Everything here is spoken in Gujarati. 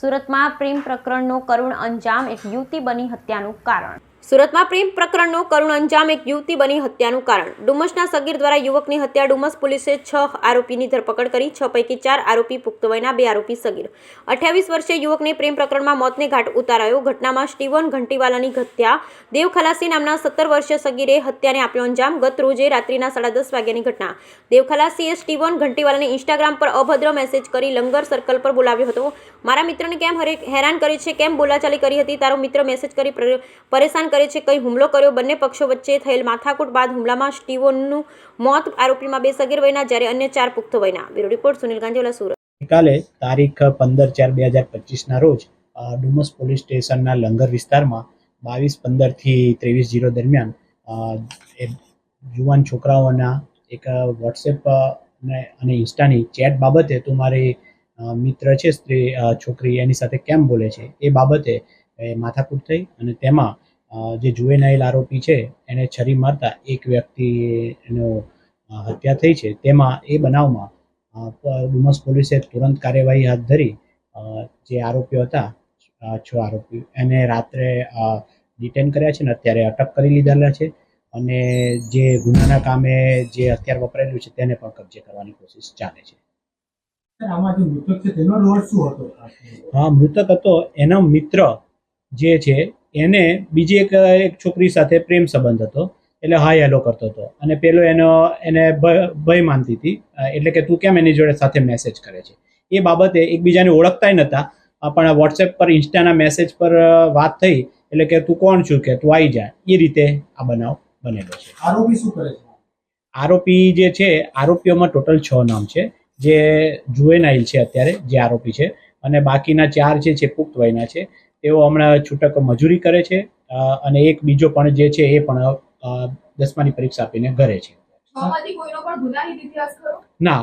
સુરતમાં પ્રેમ પ્રકરણનો કરુણ અંજામ, એક યુવતી બની હત્યાનું કારણ. સુરતમાં પ્રેમ પ્રકરણનો કરુણ અંજામ, એક યુવતી બની હત્યાનું કારણ. ડુમસના સગીર દ્વારા યુવકની હત્યા. ડુમસ પોલીસે 6 આરોપીની ધરપકડ કરી. 6 પૈકી 4 આરોપી પુખ્ત વયના, 2 આરોપી સગીર. 28 વર્ષીય યુવકને પ્રેમ પ્રકરણમાં મોતને ઘાટ ઉતારાયો. ઘટનામાં સ્ટીવન ઘંટીવાલાની હત્યા. દેવ ખલાસી નામના 17 વર્ષીય સગીરે હત્યાને આપ્યો અંજામ. ગત રોજે રાત્રિના 10:30 વાગ્યાની ઘટના. દેવ ખલાસીએ સ્ટીવન ઘંટીવાલાને ઇન્સ્ટાગ્રામ પર અભદ્ર મેસેજ કરી લંગર સર્કલ પર બોલાવ્યો હતો. મારા મિત્રને કેમ હેરાન કરે છે, કેમ બોલાચાલી કરી હતી, તારો મિત્ર મેસેજ કરી પરેશાન કરે છે, કઈ હુમલો કર્યો. બંને પક્ષો વચ્ચે થયેલ માથાકૂટ બાદ હુમલામાં સ્ટીવનનું મોત. આરોપીમાં 2 સગીર વયના જ્યારે અન્ય 4 પુખ્ત વયના. Bureau report Sunil Ganjewala, Surat. ગઈકાલે તારીખ 15/4/2025ના રોજ ડુમસ પોલીસ સ્ટેશનના લંગર વિસ્તારમાં 22:15 થી 23:00 દરમિયાન યુવાન છોકરાઓના એક વોટ્સએપ અને ઇન્સ્ટાની ચેટ બાબતે તું મારી મિત્ર છે સ્ત્રી છોકરી એની સાથે કેમ બોલે છે એ બાબતે માથાકૂટ થઈ અને તેમાં જે જુવેનાઇલ આરોપી છે એને છરી મારતા એક વ્યક્તિનો હત્યા થઈ છે. તેમાં એ બનાવમાં ડુમસ પોલીસે તુરંત કાર્યવાહી હાથ ધરી જે આરોપીઓ હતા 6 આરોપી એને રાત્રે ડિટેન કર્યા છે ને અત્યારે અટક કરી લીધેલા છે અને જે ગુનાના કામે જે હથિયાર વપરાયેલું છે તેને પણ કબજે કરવાની કોશિશ ચાલે છે. મૃતક હતો એનો મિત્ર જે છે એને બીજી એક છોકરી સાથે પ્રેમ સંબંધ હતો એટલે હાય હેલો કરતો હતો અને પેલો એને ભય માનતી હતી એટલે કે તું કેમ એની જોડે સાથે મેસેજ કરે છે એ બાબતે એકબીજાને ઓળખતા નહોતા પણ વોટ્સએપ પર ઇન્સ્ટાના મેસેજ પર વાત થઈ એટલે કે તું કોણ છું કે તું આવી જા એ રીતે આ બનાવ બનેલો છે. આરોપી શું કરે છે? આરોપી જે છે આરોપીઓમાં ટોટલ 6 નામ છે જે જુવેનાઇલ છે અત્યારે જે આરોપી છે અને બાકીના 4 છે પુખ્ત વયના છે. તેઓ હમણાં છૂટક મજૂરી કરે છે અને એક બીજો પણ જે છે એ પણ 10માની પરીક્ષા આપીને ઘરે છે. કોઈનો પણ ગુનાહિત ઇતિહાસ ખરો? ના.